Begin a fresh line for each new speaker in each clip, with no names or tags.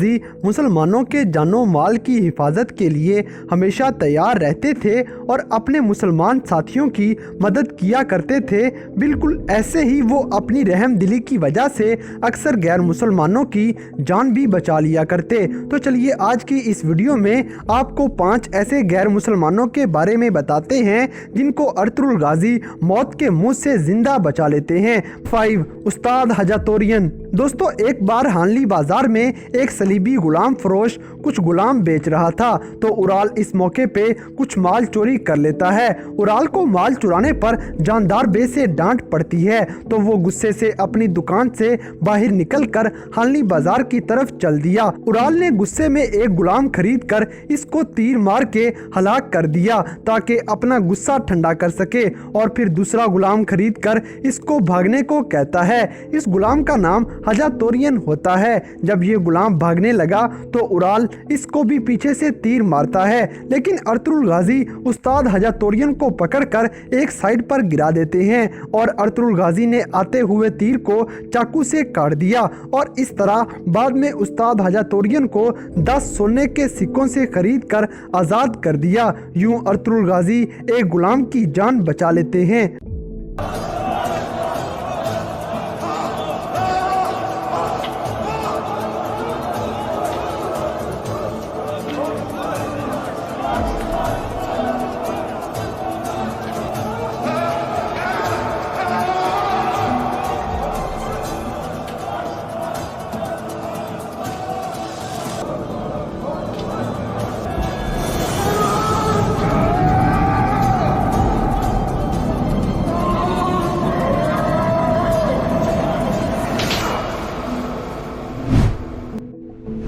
गाजी मुसलमानों के जानो माल की हिफाजत के लिए हमेशा तैयार रहते थे और अपने मुसलमान साथियों की मदद किया करते थे। बिल्कुल ऐसे ही वो अपनी रहम दिली की वजह से अक्सर गैर मुसलमानों की जान भी बचा लिया करते। तो चलिए आज की इस वीडियो में आपको 5 ऐसे गैर मुसलमानों के बारे में बताते हैं जिनको अर्तुगरुल गाजी मौत के मुंह से जिंदा बचा लेते हैं। 5 उस्ताद हजातोरियन। दोस्तों, एक बार हानली बाजार में एक सलीबी गुलाम फरोश कुछ गुलाम बेच रहा था तो उराल इस मौके पे कुछ माल चोरी कर लेता है। उराल को माल चुराने पर जानदार बे से डांट पड़ती है तो वो गुस्से से अपनी दुकान से बाहर निकलकर हानली बाजार की तरफ चल दिया। उराल ने गुस्से में एक गुलाम खरीद कर इसको तीर मार के हलाक कर दिया ताकि अपना गुस्सा ठंडा कर सके और फिर दूसरा गुलाम खरीद कर इसको भागने को कहता है। इस गुलाम का नाम हजातोरियन होता है। जब ये गुलाम भागने लगा तो उराल इसको भी पीछे से तीर मारता है, लेकिन अर्तुगरुल गाजी उस्ताद हजातोरियन को पकड़कर एक साइड पर गिरा देते हैं और अर्तुगरुल गाजी ने आते हुए तीर को चाकू से काट दिया और इस तरह बाद में उस्ताद हजातोरियन को 10 सोने के सिक्कों से खरीद कर आज़ाद कर दिया। यूं अर्तुगरुल गाजी एक गुलाम की जान बचा लेते हैं।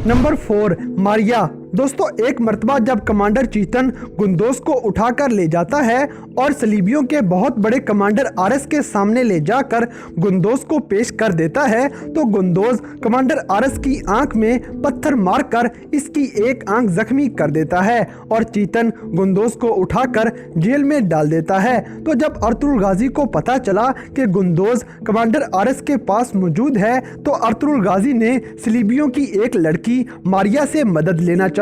नंबर 4 मारिया। दोस्तों, एक मर्तबा जब कमांडर चीतन गुंदोज को उठाकर ले जाता है और सलीबियों के बहुत बड़े कमांडर आरएस के सामने ले जाकर गुंदोज को पेश कर देता है तो गुंदोज कमांडर आरएस की आंख में पत्थर मारकर इसकी एक आंख जख्मी कर देता है और चीतन गुंदोज को उठाकर जेल में डाल देता है। तो जब अर्तुगरुल गाजी को पता चला कि गुंदोज कमांडर आरएस के पास मौजूद है तो अर्तुगरुल गाजी ने सलीबियों की एक लड़की मारिया से मदद लेना चाहिए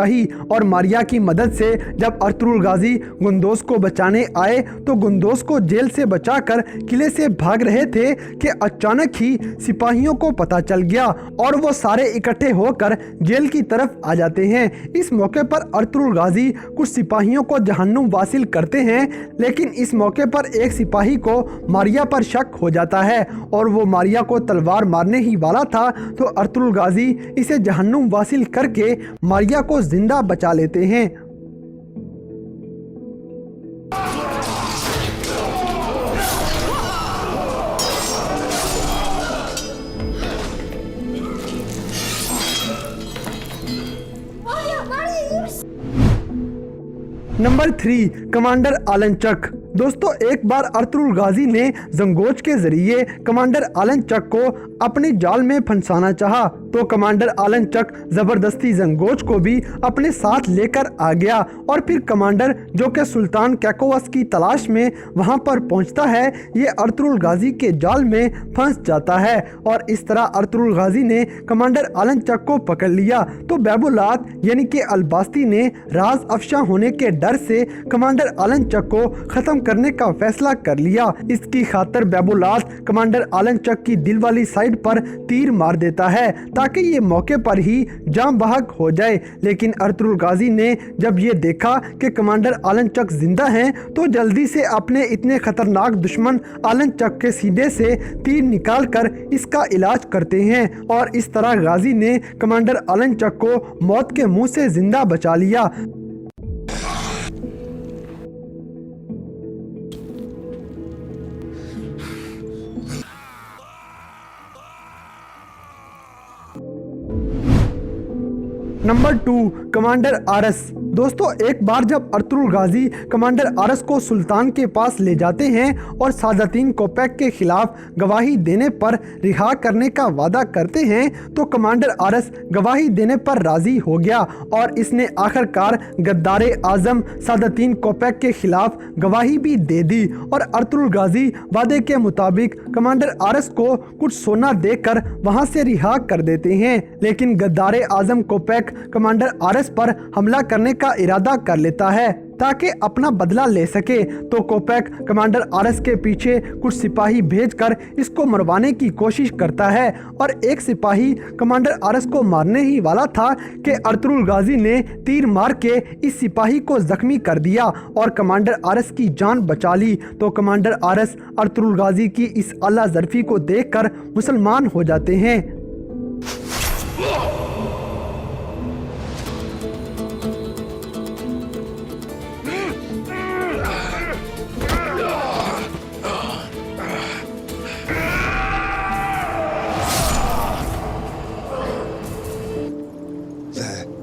और मारिया की मदद से जब अर्तुगरुल गाजी गुंदोज को बचाने आए तो गुंदोज को जेल से बचाकर किले से भाग रहे थे कि अचानक ही सिपाहियों को पता चल गया और वो सारे इकट्ठे होकर जेल की तरफ आ जाते हैं। इस मौके पर अर्तुगरुल गाजी कुछ सिपाहियों को जहन्नुम वासिल करते हैं, लेकिन इस मौके पर एक सिपाही को मारिया पर शक हो जाता है और वो मारिया को तलवार मारने ही वाला था तो अर्तुगरुल गाजी इसे जहन्नुम वासिल करके मारिया को जिंदा बचा लेते हैं। नंबर 3 कमांडर आलनचक। दोस्तों, एक बार अर्तुगरुल गाजी ने जंगोज के जरिए कमांडर आलनचक को अपने जाल में फंसाना चाहा तो कमांडर आलनचक जबरदस्ती जंगोज को भी अपने साथ लेकर आ गया और फिर कमांडर जो कि सुल्तान कैकोवस की तलाश में वहां पर पहुंचता है ये अर्तुगरुल गाजी के जाल में फंस जाता है और इस तरह अर्तुगरुल गाजी ने कमांडर आलनचक को पकड़ लिया। तो बैबुलात यानी कि अलबास्ती ने राज अफशा होने के डर से कमांडर आलनचक को खत्म करने का फैसला कर लिया। इसकी खातिर बैबुलात कमांडर आलनचक की दिल वाली साइड पर तीर मार देता है ताकि ये मौके पर ही जान बहक हो जाए, लेकिन अर्तुगरुल गाजी ने जब ये देखा कि कमांडर आलनचक जिंदा हैं तो जल्दी से अपने इतने खतरनाक दुश्मन आलनचक के सीने से तीर निकालकर इसका इलाज करते हैं और इस तरह गाजी ने कमांडर आलनचक को मौत के मुंह से जिंदा बचा लिया। Number 2 commander RS. दोस्तों एक बार जब अर्तुगरुल गाजी कमांडर आरस को सुल्तान के पास ले जाते हैं और सादातीन कोपैक के खिलाफ गवाही देने पर रिहा करने का वादा करते हैं तो कमांडर आरस गवाही देने पर राजी हो गया और इसने आखिरकार गद्दारे आजम सादातीन कोपैक के खिलाफ गवाही भी दे दी और अर्तुगरुल गाजी वादे के मुताबिक कमांडर आरस को कुछ सोना देकर वहां से रिहा कर देते हैं। लेकिन गद्दारे आजम कोपैक कमांडर आरस पर हमला करने का इरादा कर लेता है ताकि अपना बदला ले सके। तो कोपैक कमांडर आरस के पीछे कुछ सिपाही भेजकर इसको मरवाने की कोशिश करता है और एक सिपाही कमांडर आरस को मारने ही वाला था कि अर्तुगरुल गाजी ने तीर मार के इस सिपाही को जख्मी कर दिया और कमांडर आरस की जान बचा ली। तो कमांडर आरस अर्तुगरुल गाजी की इस आला ज़र्फ़ी को देखकर मुसलमान हो जाते हैं।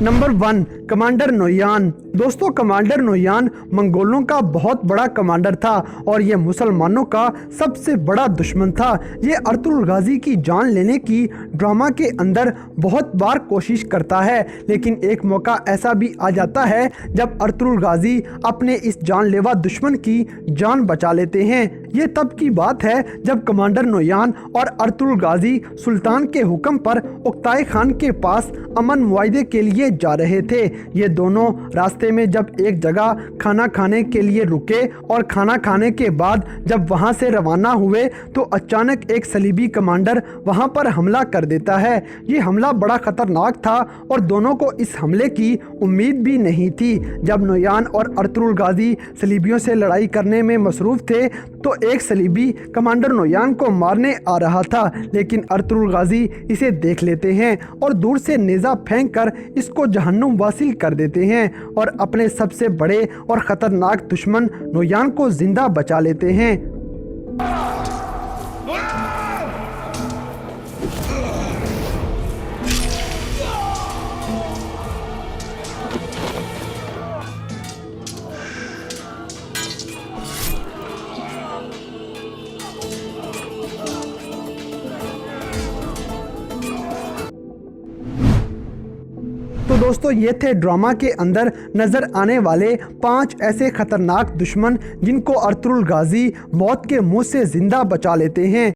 Number 1 commander Noyan. दोस्तों कमांडर नोयान मंगोलों का बहुत बड़ा कमांडर था और ये मुसलमानों का सबसे बड़ा दुश्मन था। ये अर्तुगरुल गाजी की जान लेने की ड्रामा के अंदर बहुत बार कोशिश करता है, लेकिन एक मौका ऐसा भी आ जाता है जब अर्तुगरुल गाजी अपने इस जानलेवा दुश्मन की जान बचा लेते हैं। ये तब की बात है जब कमांडर नोयान और अर्तुगरुल गाजी सुल्तान के हुक्म पर उक्ताई खान के पास अमन मुआहदे के लिए जा रहे थे। ये दोनों रास्ते में जब एक जगह खाना खाने के लिए रुके और खाना खाने के बाद जब वहां से रवाना हुए तो अचानक एक सलीबी कमांडर वहां पर हमला कर देता है। ये हमला बड़ा खतरनाक था और दोनों को इस हमले की उम्मीद भी नहीं थी। जब नोयान और अर्तुगरुल गाजी सलीबियों से लड़ाई करने में मसरूफ़ थे तो एक सलीबी कमांडर नोयान को मारने आ रहा था, लेकिन अर्तुगरुल गाजी इसे देख लेते हैं और दूर से नेज़ा फेंक कर इसको जहन्नुम वासिल कर देते हैं और अपने सबसे बड़े और ख़तरनाक दुश्मन नोयान को जिंदा बचा लेते हैं। तो दोस्तों ये थे ड्रामा के अंदर नज़र आने वाले 5 ऐसे खतरनाक दुश्मन जिनको अर्तुगरुल गाजी मौत के मुंह से जिंदा बचा लेते हैं।